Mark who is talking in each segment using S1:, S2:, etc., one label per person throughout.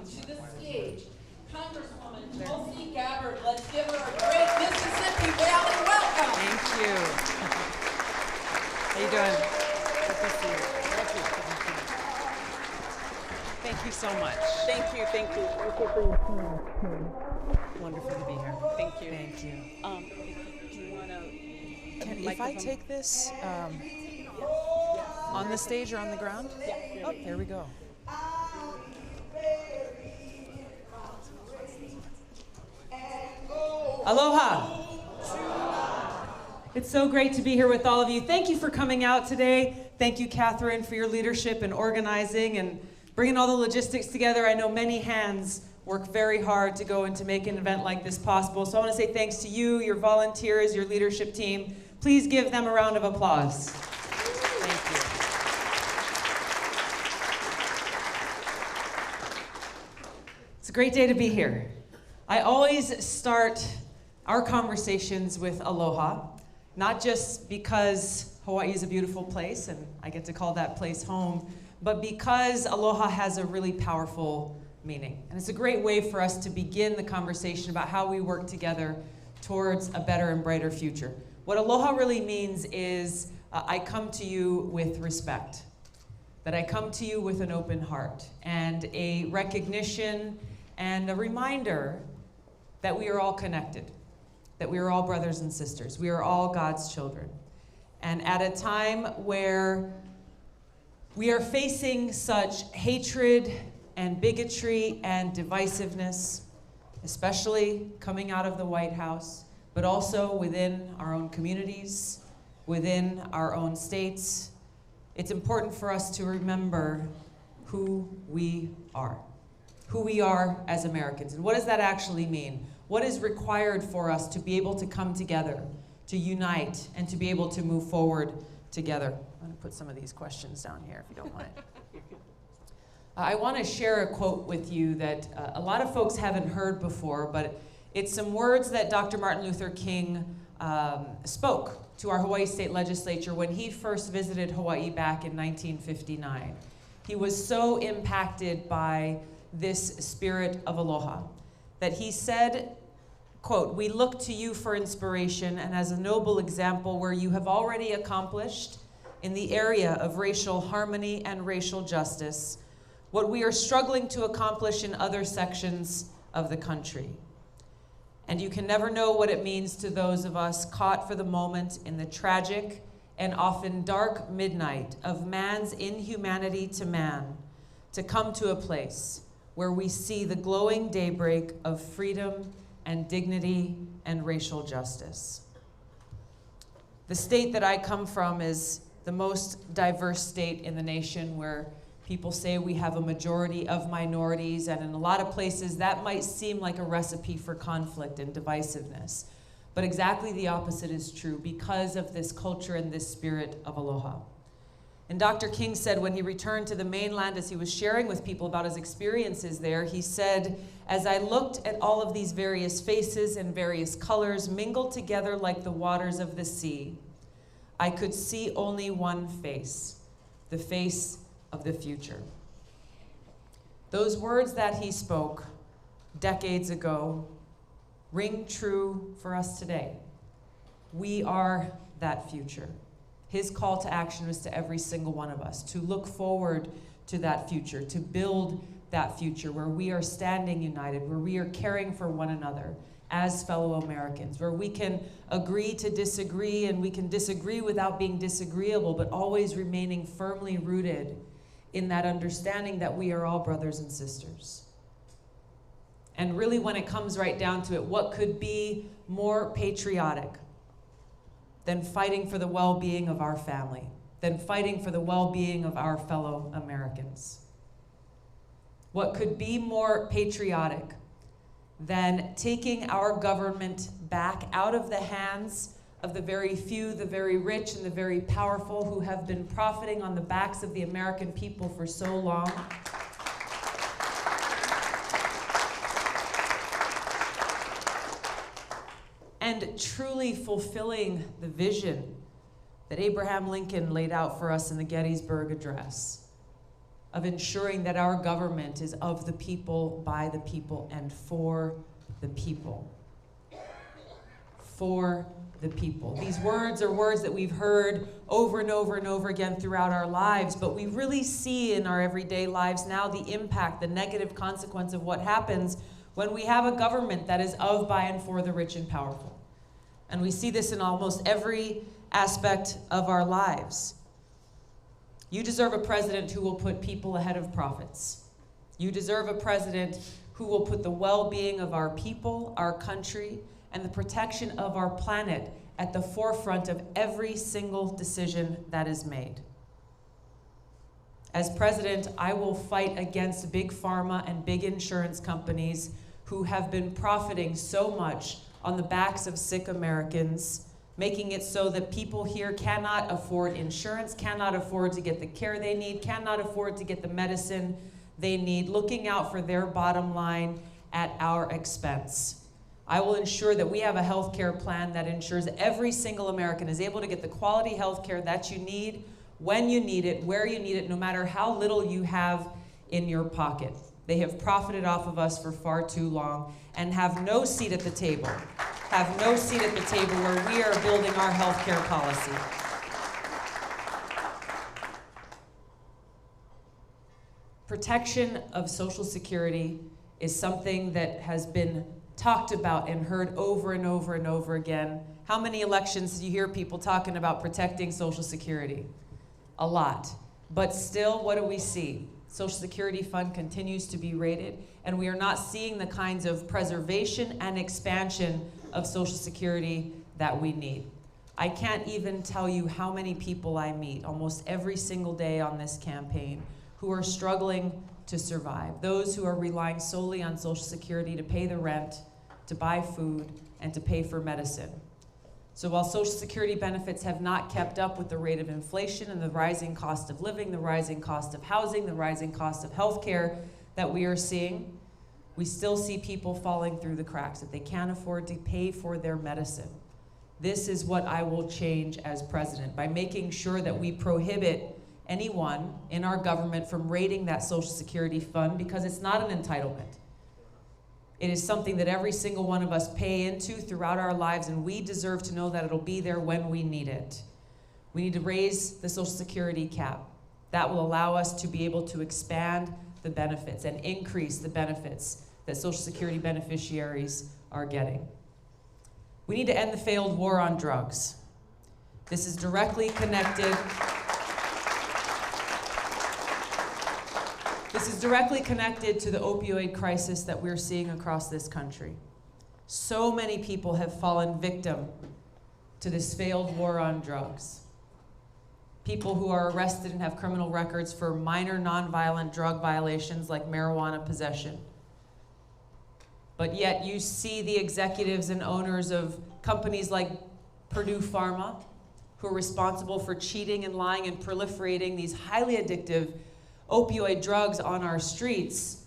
S1: welcome to the stage Congresswoman Tulsi Gabbard. Let's give her a great Mississippi Valley welcome.
S2: Thank you. How you doing? Good to see you. Thank you so much.
S3: Thank you. Thank you.
S2: Wonderful to be here.
S3: Thank you.
S2: Thank you.
S3: Do you want to?
S2: If I take this on the stage or on the ground?
S3: Yeah.
S2: Oh, there we go. Aloha. It's so great to be here with all of you. Thank you for coming out today. Thank you, Catherine, for your leadership and organizing and bringing all the logistics together. I know many hands work very hard to go and to make an event like this possible. So I want to say thanks to you, your volunteers, your leadership team. Please give them a round of applause. Thank you. It's a great day to be here. I always start our conversations with aloha, not just because Hawaii is a beautiful place and I get to call that place home, but because aloha has a really powerful meaning. And it's a great way for us to begin the conversation about how we work together towards a better and brighter future. What aloha really means is I come to you with respect, that I come to you with an open heart and a recognition and a reminder that we are all connected, that we are all brothers and sisters. We are all God's children. And at a time where we are facing such hatred and bigotry and divisiveness, especially coming out of the White House, but also within our own communities, within our own states, it's important for us to remember who we are as Americans. And what does that actually mean? What is required for us to be able to come together, to unite, and to be able to move forward together? I'm going to put some of these questions down here, if you don't mind. I want to share a quote with you that a lot of folks haven't heard before, but it's some words that Dr. Martin Luther King spoke to our Hawaii State Legislature when he first visited Hawaii back in 1959. He was so impacted by this spirit of aloha that he said, quote, "We look to you for inspiration and as a noble example where you have already accomplished in the area of racial harmony and racial justice what we are struggling to accomplish in other sections of the country. And you can never know what it means to those of us caught for the moment in the tragic and often dark midnight of man's inhumanity to man to come to a place where we see the glowing daybreak of freedom and dignity and racial justice." The state that I come from is the most diverse state in the nation, where people say we have a majority of minorities, and in a lot of places that might seem like a recipe for conflict and divisiveness. But exactly the opposite is true because of this culture and this spirit of aloha. And Dr. King said when he returned to the mainland, as he was sharing with people about his experiences there, he said, "As I looked at all of these various faces and various colors mingled together like the waters of the sea, I could see only one face, the face of the future." Those words that he spoke decades ago ring true for us today. We are that future. His call to action was to every single one of us to look forward to that future, to build that future where we are standing united, where we are caring for one another as fellow Americans, where we can agree to disagree and we can disagree without being disagreeable, but always remaining firmly rooted in that understanding that we are all brothers and sisters. And really, when it comes right down to it, what could be more patriotic than fighting for the well-being of our family, than fighting for the well-being of our fellow Americans? What could be more patriotic than taking our government back out of the hands of the very few, the very rich, and the very powerful who have been profiting on the backs of the American people for so long? And truly fulfilling the vision that Abraham Lincoln laid out for us in the Gettysburg Address. of ensuring that our government is of the people, by the people, and for the people. For the people. These words are words that we've heard over and over and over again throughout our lives, but we really see in our everyday lives now the impact, the negative consequence of what happens when we have a government that is of, by, and for the rich and powerful. And we see this in almost every aspect of our lives. You deserve a president who will put people ahead of profits. You deserve a president who will put the well-being of our people, our country, and the protection of our planet at the forefront of every single decision that is made. As president, I will fight against big pharma and big insurance companies who have been profiting so much on the backs of sick Americans, making it so that people here cannot afford insurance, cannot afford to get the care they need, cannot afford to get the medicine they need, looking out for their bottom line at our expense. I will ensure that we have a health care plan that ensures every single American is able to get the quality health care that you need, when you need it, where you need it, no matter how little you have in your pocket. They have profited off of us for far too long and have no seat at the table. Have no seat at the table where we are building our health care policy. Protection of Social Security is something that has been talked about and heard over and over and over again. How many elections do you hear people talking about protecting Social Security? A lot. But still, what do we see? Social Security fund continues to be raided, and we are not seeing the kinds of preservation and expansion of Social Security that we need. I can't even tell you how many people I meet almost every single day on this campaign who are struggling to survive. Those who are relying solely on Social Security to pay the rent, to buy food, and to pay for medicine. So while Social Security benefits have not kept up with the rate of inflation and the rising cost of living, the rising cost of housing, the rising cost of healthcare that we are seeing, we still see people falling through the cracks, that they can't afford to pay for their medicine. This is what I will change as president, by making sure that we prohibit anyone in our government from raiding that Social Security fund, because it's not an entitlement. It is something that every single one of us pay into throughout our lives, and we deserve to know that it'll be there when we need it. We need to raise the Social Security cap. That will allow us to be able to expand the benefits and increase the benefits that Social Security beneficiaries are getting. We need to end the failed war on drugs. This is directly connected. This is directly connected to the opioid crisis that we're seeing across this country. So many people have fallen victim to this failed war on drugs. People who are arrested and have criminal records for minor nonviolent drug violations like marijuana possession. But yet you see the executives and owners of companies like Purdue Pharma, who are responsible for cheating and lying and proliferating these highly addictive opioid drugs on our streets,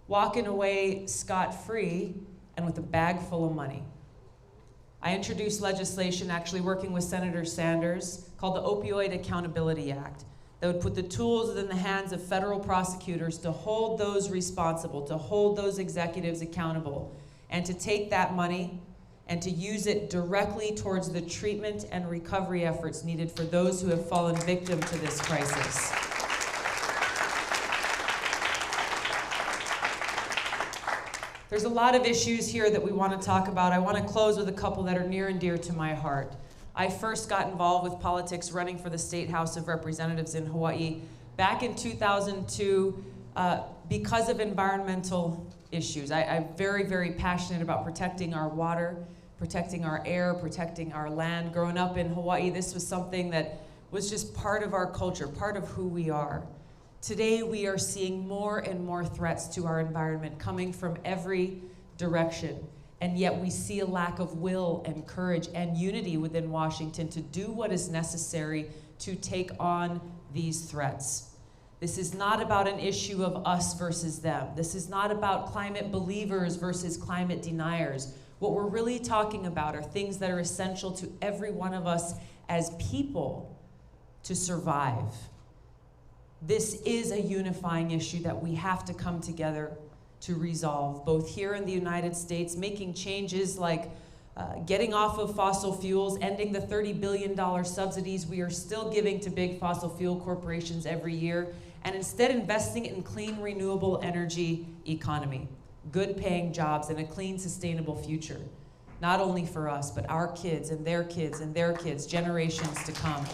S2: walking away scot-free and with a bag full of money. I introduced legislation, actually working with Senator Sanders, called the Opioid Accountability Act, that would put the tools within the hands of federal prosecutors to hold those responsible, to hold those executives accountable, and to take that money and to use it directly towards the treatment and recovery efforts needed for those who have fallen victim to this crisis. There's a lot of issues here that we want to talk about. I want to close with a couple that are near and dear to my heart. I first got involved with politics running for the State House of Representatives in Hawaii back in 2002 because of environmental issues. I'm very, very passionate about protecting our water, protecting our air, protecting our land. Growing up in Hawaii, this was something that was just part of our culture, part of who we are. Today, we are seeing more and more threats to our environment coming from every direction. And yet we see a lack of will and courage and unity within Washington to do what is necessary to take on these threats. This is not about an issue of us versus them. This is not about climate believers versus climate deniers. What we're really talking about are things that are essential to every one of us as people to survive. This is a unifying issue that we have to come together to resolve, both here in the United States, making changes like getting off of fossil fuels, ending the $30 billion subsidies we are still giving to big fossil fuel corporations every year, and instead investing in clean, renewable energy economy, good paying jobs, and a clean, sustainable future. Not only for us, but our kids and their kids and their kids, generations to come.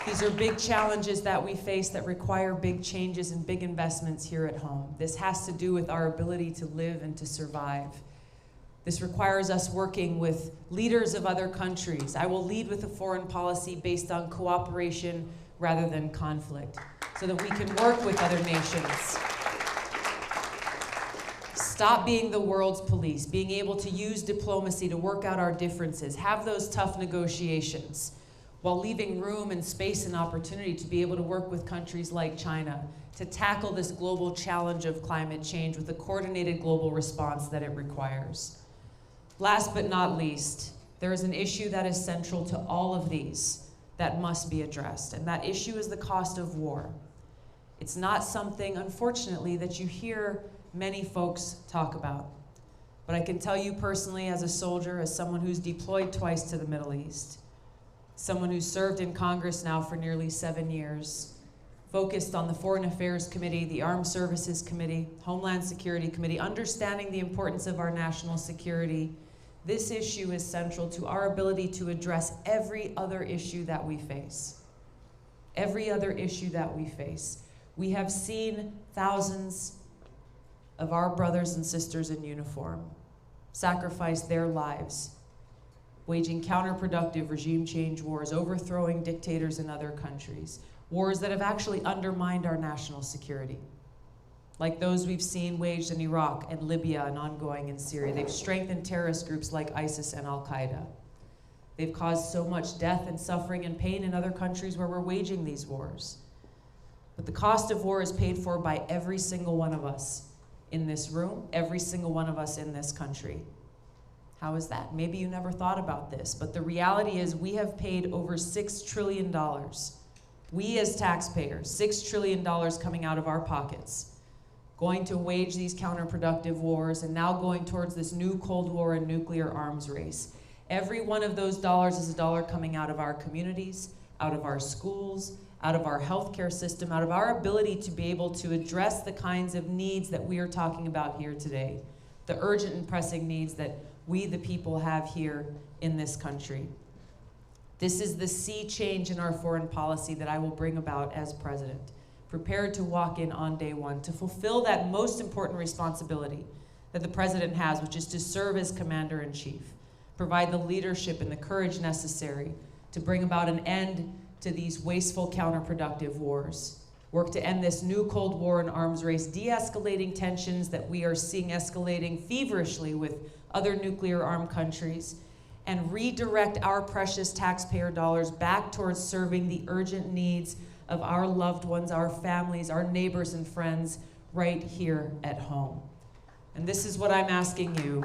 S2: These are big challenges that we face that require big changes and big investments here at home. This has to do with our ability to live and to survive. This requires us working with leaders of other countries. I will lead with a foreign policy based on cooperation rather than conflict, so that we can work with other nations. Stop being the world's police, being able to use diplomacy to work out our differences, have those tough negotiations, while leaving room and space and opportunity to be able to work with countries like China to tackle this global challenge of climate change with the coordinated global response that it requires. Last but not least, there is an issue that is central to all of these that must be addressed, and that issue is the cost of war. It's not something, unfortunately, that you hear many folks talk about. But I can tell you personally, as a soldier, as someone who's deployed twice to the Middle East, someone who's served in Congress now for nearly 7 years, focused on the Foreign Affairs Committee, the Armed Services Committee, Homeland Security Committee, understanding the importance of our national security, this issue is central to our ability to address every other issue that we face. Every other issue that we face. We have seen thousands of our brothers and sisters in uniform sacrifice their lives, waging counterproductive regime change wars, overthrowing dictators in other countries, wars that have actually undermined our national security, like those we've seen waged in Iraq and Libya and ongoing in Syria. They've strengthened terrorist groups like ISIS and Al-Qaeda. They've caused so much death and suffering and pain in other countries where we're waging these wars. But the cost of war is paid for by every single one of us in this room, every single one of us in this country. How is that? Maybe you never thought about this, but the reality is we have paid over $6 trillion. We as taxpayers, $6 trillion coming out of our pockets, going to wage these counterproductive wars and now going towards this new Cold War and nuclear arms race. Every one of those dollars is a dollar coming out of our communities, out of our schools, out of our healthcare system, out of our ability to be able to address the kinds of needs that we are talking about here today, the urgent and pressing needs that we, the people, have here in this country. This is the sea change in our foreign policy that I will bring about as president, prepared to walk in on day one, to fulfill that most important responsibility that the president has, which is to serve as commander-in-chief, provide the leadership and the courage necessary to bring about an end to these wasteful, counterproductive wars, work to end this new Cold War and arms race, de-escalating tensions that we are seeing escalating feverishly with other nuclear-armed countries, and redirect our precious taxpayer dollars back towards serving the urgent needs of our loved ones, our families, our neighbors and friends right here at home. And this is what I'm asking you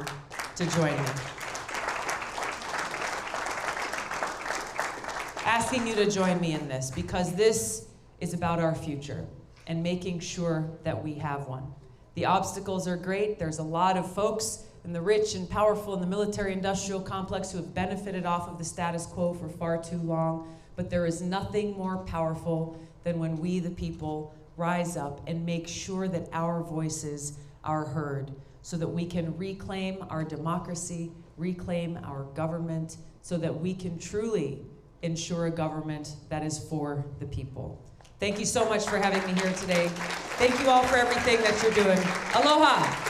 S2: to join me. Asking you to join me in this, because this is about our future and making sure that we have one. The obstacles are great. There's a lot of folks and the rich and powerful in the military-industrial complex who have benefited off of the status quo for far too long. But there is nothing more powerful than when we, the people, rise up and make sure that our voices are heard so that we can reclaim our democracy, reclaim our government, so that we can truly ensure a government that is for the people. Thank you so much for having me here today. Thank you all for everything that you're doing. Aloha.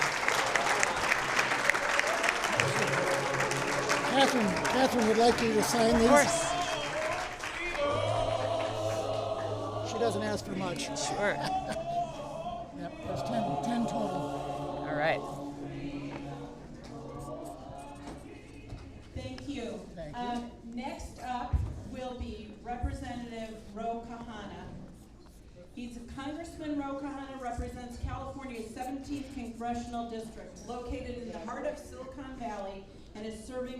S4: Catherine would like you to sign these.
S2: Of course.
S4: She doesn't ask for much.
S2: Sure.
S4: Yep, there's 10 total.
S2: All right.
S1: Thank you.
S4: Thank you.
S1: Next up will be Representative Ro Kahana. Congressman Ro Kahana represents California's 17th Congressional District, located in the heart of Silicon Valley, and is serving